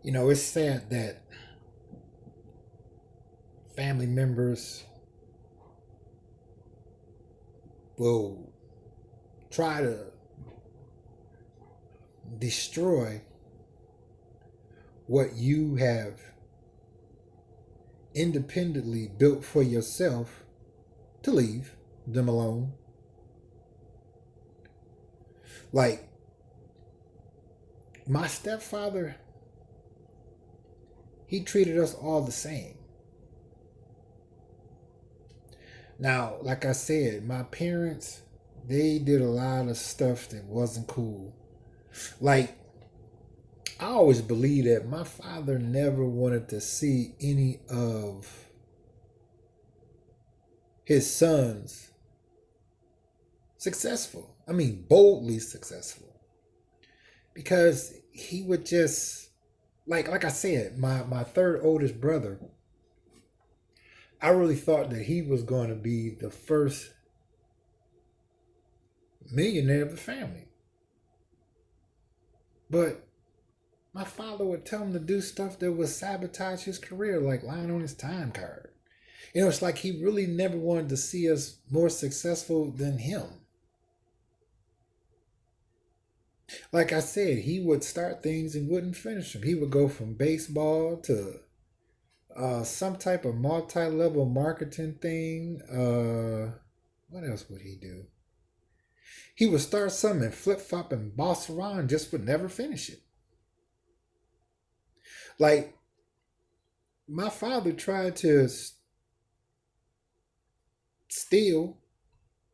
It's sad that family members will try to destroy what you have independently built for yourself to leave them alone. Like my stepfather, he treated us all the same. Now, like I said, my parents, they did a lot of stuff that wasn't cool. Like, I always believed that my father never wanted to see any of his sons successful. I mean, boldly successful. Because he would just, like I said, my third oldest brother, I really thought that he was going to be the first millionaire of the family. But my father would tell him to do stuff that would sabotage his career, like lying on his time card. It's like he really never wanted to see us more successful than him. Like I said, he would start things and wouldn't finish them. He would go from baseball to some type of multi-level marketing thing. What else would he do? He would start something and flip flop and boss around, just would never finish it. Like my father tried to steal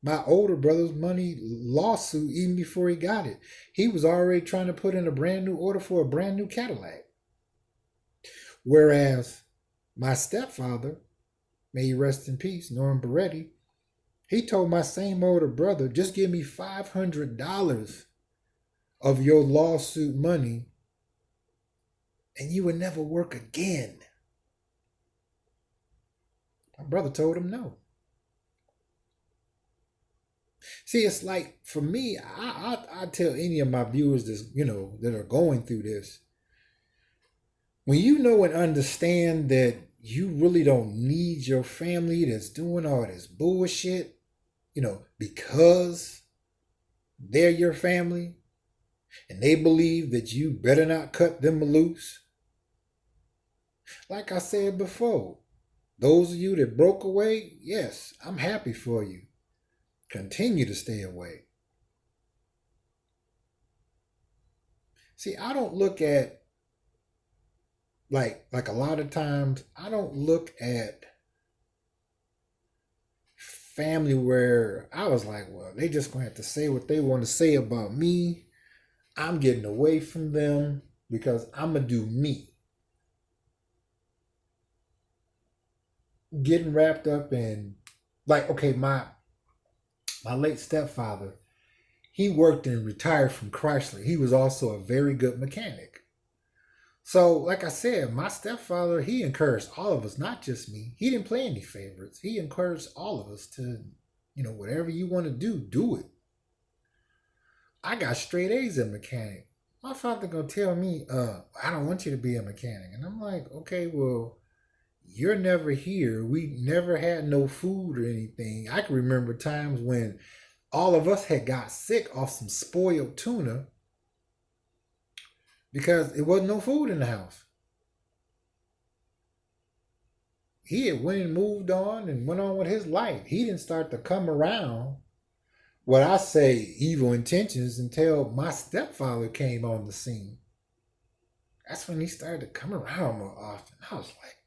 my older brother's money lawsuit even before he got it. He was already trying to put in a brand new order for a brand new Cadillac. Whereas my stepfather, may he rest in peace, Norm Beretti, he told my same older brother, just give me $500 of your lawsuit money and you would never work again. My brother told him no. See, it's like for me, I tell any of my viewers this, that are going through this. When you know and understand that you really don't need your family that's doing all this bullshit, because they're your family and they believe that you better not cut them loose. Like I said before, those of you that broke away, yes, I'm happy for you. Continue to stay away. See, I don't look at like a lot of times I don't look at family where I was like, well, they just gonna have to say what they want to say about me. I'm getting away from them because I'm gonna do me. Getting wrapped up in like, okay, my late stepfather, he worked and retired from Chrysler. He was also a very good mechanic. So, like I said, my stepfather, he encouraged all of us, not just me. He didn't play any favorites. He encouraged all of us to, whatever you want to do it. I got straight A's in mechanic. My father gonna tell me, I don't want you to be a mechanic. And I'm like, okay, well, you're never here. We never had no food or anything. I can remember times when all of us had got sick off some spoiled tuna because it wasn't no food in the house. He had went and moved on and went on with his life. He didn't start to come around what I say evil intentions until my stepfather came on the scene. That's when he started to come around more often. I was like,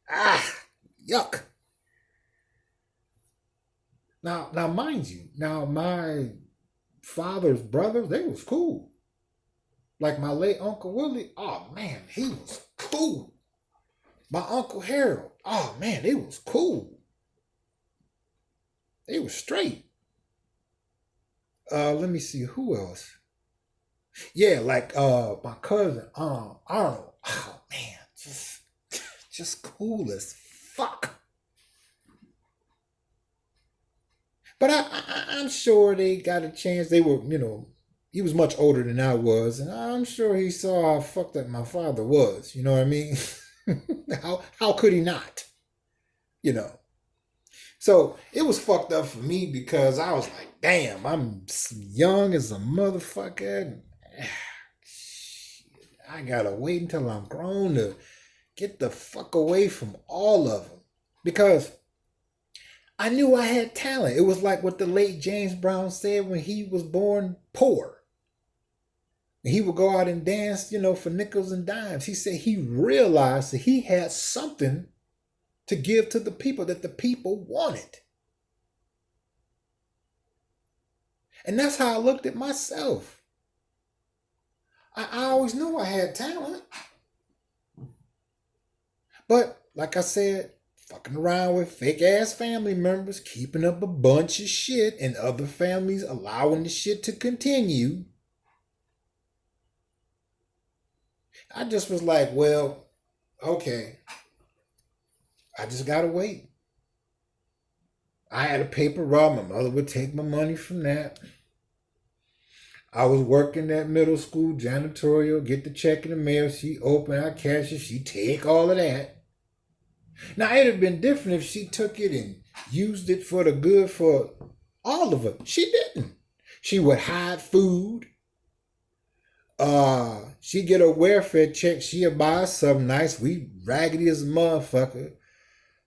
yuck. Now, mind you, now my father's brothers, they was cool. Like my late Uncle Willie, oh man, he was cool. My Uncle Harold, oh man, they was cool. They was straight. Let me see who else. Yeah, like my cousin, Arnold. Oh man, just cool as fuck. But I'm sure they got a chance. They were, he was much older than I was, and I'm sure he saw how fucked up my father was. You know what I mean? How could he not? You know. So it was fucked up for me because I was like, damn, I'm young as a motherfucker. I gotta wait until I'm grown to get the fuck away from all of them. Because I knew I had talent. It was like what the late James Brown said when he was born poor. He would go out and dance, for nickels and dimes. He said he realized that he had something to give to the people that the people wanted. And that's how I looked at myself. I always knew I had talent. But like I said, fucking around with fake ass family members, keeping up a bunch of shit, and other families allowing the shit to continue. I just was like, well, okay, I just gotta wait. I had a paper route. My mother would take my money from that. I was working at middle school, janitorial, get the check in the mail. She open, I cash it, she take all of that. Now, it'd have been different if she took it and used it for the good for all of it. She didn't. She would hide food. She get a welfare check. She'll buy something nice. We raggedy as a motherfucker.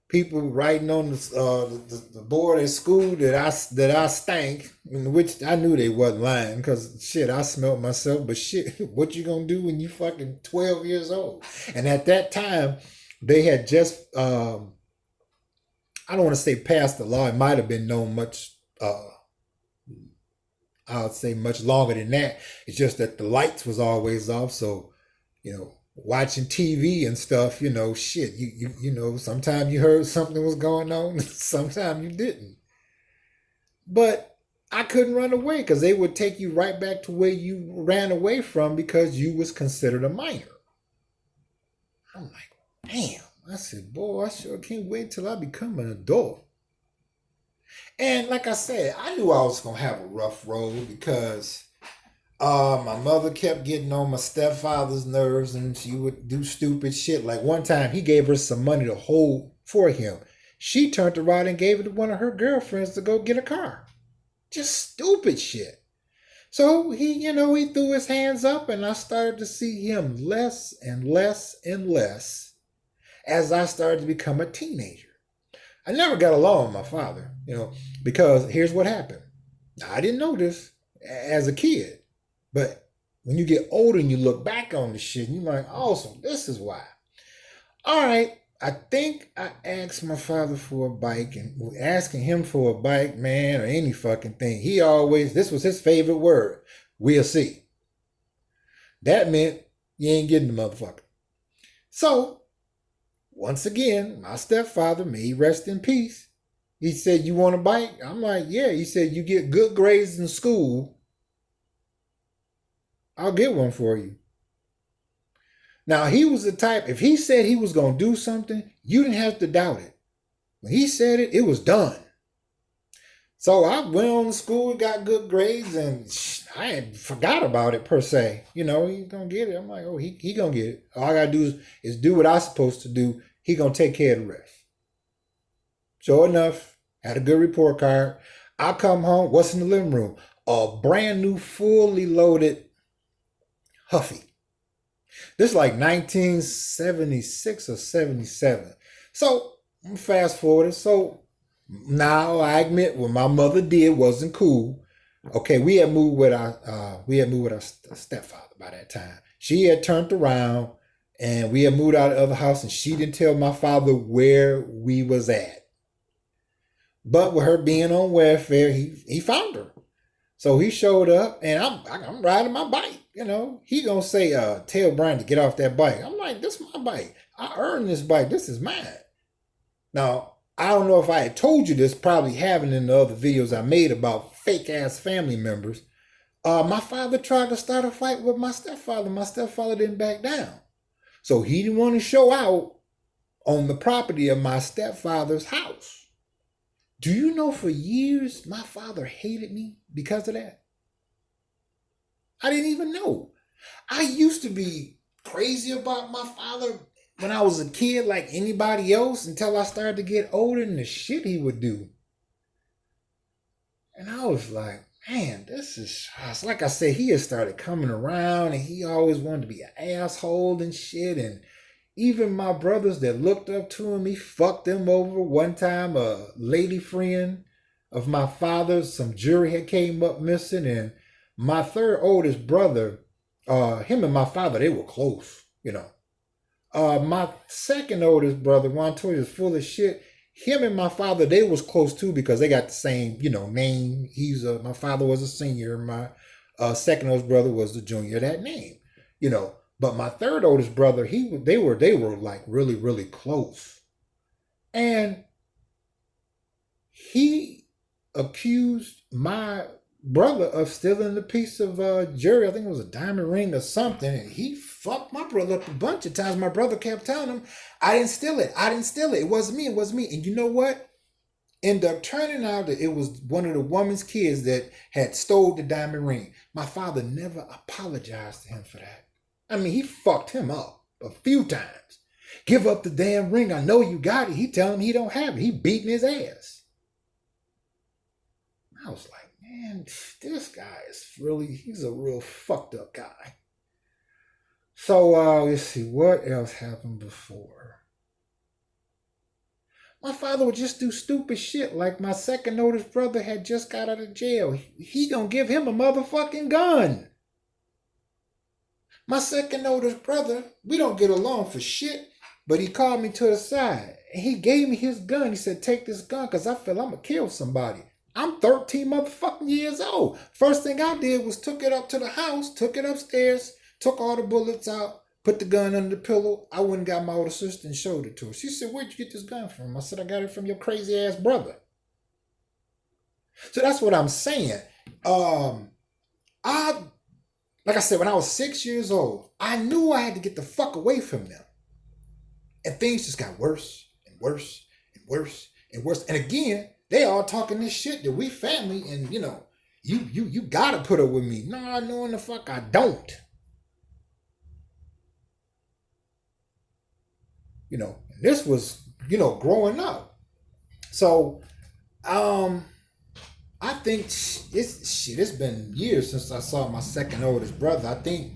People writing on the board at school that I stank, which I knew they wasn't lying because shit, I smelled myself. But shit, what you gonna do when you fucking 12 years old? And at that time, they had just I don't want to say passed the law. It might have been known much. I would say much longer than that. It's just that the lights was always off, so watching TV and stuff, shit, sometimes you heard something was going on, sometimes you didn't. But I couldn't run away because they would take you right back to where you ran away from because you was considered a minor. I'm like, damn. I said, boy, I sure can't wait till I become an adult. And like I said, I knew I was going to have a rough road because my mother kept getting on my stepfather's nerves and she would do stupid shit. Like one time he gave her some money to hold for him. She turned around and gave it to one of her girlfriends to go get a car. Just stupid shit. So he threw his hands up and I started to see him less and less and less as I started to become a teenager. I never got along with my father, because here's what happened. I didn't know this as a kid. But when you get older and you look back on the shit, and you're like, oh, so this is why. All right, I think I asked my father for a bike, and asking him for a bike, man, or any fucking thing, this was his favorite word, we'll see. That meant you ain't getting the motherfucker. So, once again, my stepfather, may he rest in peace, he said, you want a bike? I'm like, yeah. He said, you get good grades in school, I'll get one for you. Now, he was the type, if he said he was going to do something, you didn't have to doubt it. When he said it, it was done. So I went on to school, got good grades, and I had forgot about it per se. He's going to get it. I'm like, oh, he going to get it. All I got to do is do what I'm supposed to do. He going to take care of the rest. Sure enough, had a good report card. I come home, what's in the living room? A brand new, fully loaded Huffy. This is like 1976 or 77. So fast forward. So now I admit what my mother did wasn't cool. Okay, we had moved with our stepfather by that time. She had turned around and we had moved out of the other house, and she didn't tell my father where we was at. But with her being on welfare, he found her. So he showed up, and I'm riding my bike. He gonna say, tell Brian to get off that bike. I'm like, this is my bike. I earned this bike. This is mine. Now, I don't know if I had told you this, probably haven't in the other videos I made about fake ass family members. My father tried to start a fight with my stepfather. My stepfather didn't back down. So he didn't want to show out on the property of my stepfather's house. Do you know for years my father hated me because of that? I didn't even know. I used to be crazy about my father when I was a kid, like anybody else, until I started to get older and the shit he would do. And I was like, man, this is like I said, he had started coming around and he always wanted to be an asshole and shit. And even my brothers that looked up to him, he fucked them over. One time, a lady friend of my father's, some jewelry had came up missing, and my third oldest brother, him and my father, they were close, you know. My second oldest brother, Juan Toy, is full of shit. Him and my father, they was close too because they got the same, name. My father was a senior. My second oldest brother was the junior of that name, But my third oldest brother, they were like really, really close. And he accused my brother of stealing a piece of jewelry. I think it was a diamond ring or something. And he fucked my brother up a bunch of times. My brother kept telling him, I didn't steal it. I didn't steal it. It wasn't me. It wasn't me. And you know what? Ended up turning out that it was one of the woman's kids that had stole the diamond ring. My father never apologized to him for that. I mean, he fucked him up a few times. Give up the damn ring. I know you got it. He telling him he don't have it. He beating his ass. I was like, man, this guy he's a real fucked up guy. So let's see, what else happened before? My father would just do stupid shit, like my second oldest brother had just got out of jail. He gonna give him a motherfucking gun. My second oldest brother, we don't get along for shit, but he called me to the side and he gave me his gun. He said, take this gun because I feel I'm gonna kill somebody. I'm 13 motherfucking years old. First thing I did was took it up to the house, took it upstairs, took all the bullets out, put the gun under the pillow. I went and got my older sister and showed it to her. She said, where'd you get this gun from? I said, I got it from your crazy ass brother. So that's what I'm saying. Like I said, when I was 6 years old, I knew I had to get the fuck away from them. And things just got worse and worse and worse and worse. And again, they all talking this shit that we family and, you gotta put up with me. No, in the fuck I don't. And this was, growing up. So, I think it's been years since I saw my second oldest brother. I think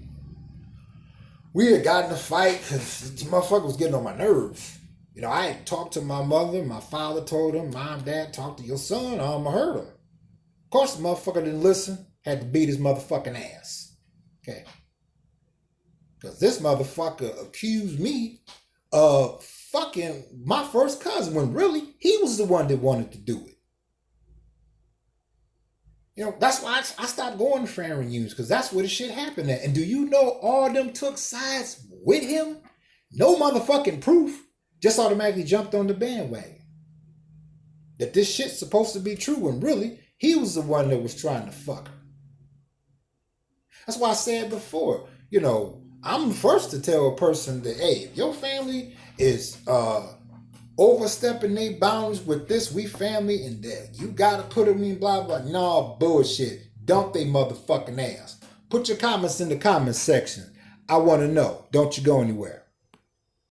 we had gotten a fight because the motherfucker was getting on my nerves. I had talked to my mother. My father told him, Mom, Dad, talk to your son or I'm going to hurt him. Of course, the motherfucker didn't listen. Had to beat his motherfucking ass. Okay. Because this motherfucker accused me of fucking my first cousin when really he was the one that wanted to do it. That's why I stopped going to family reunions because that's where the shit happened at. And do you know all of them took sides with him? No motherfucking proof. Just automatically jumped on the bandwagon. That this shit's supposed to be true when really he was the one that was trying to fuck her. That's why I said before, I'm the first to tell a person that, hey, if your family is overstepping their boundaries with this, we family, and that you gotta put them in blah blah. No bullshit. Dump they motherfucking ass. Put your comments in the comments section. I want to know. Don't you go anywhere.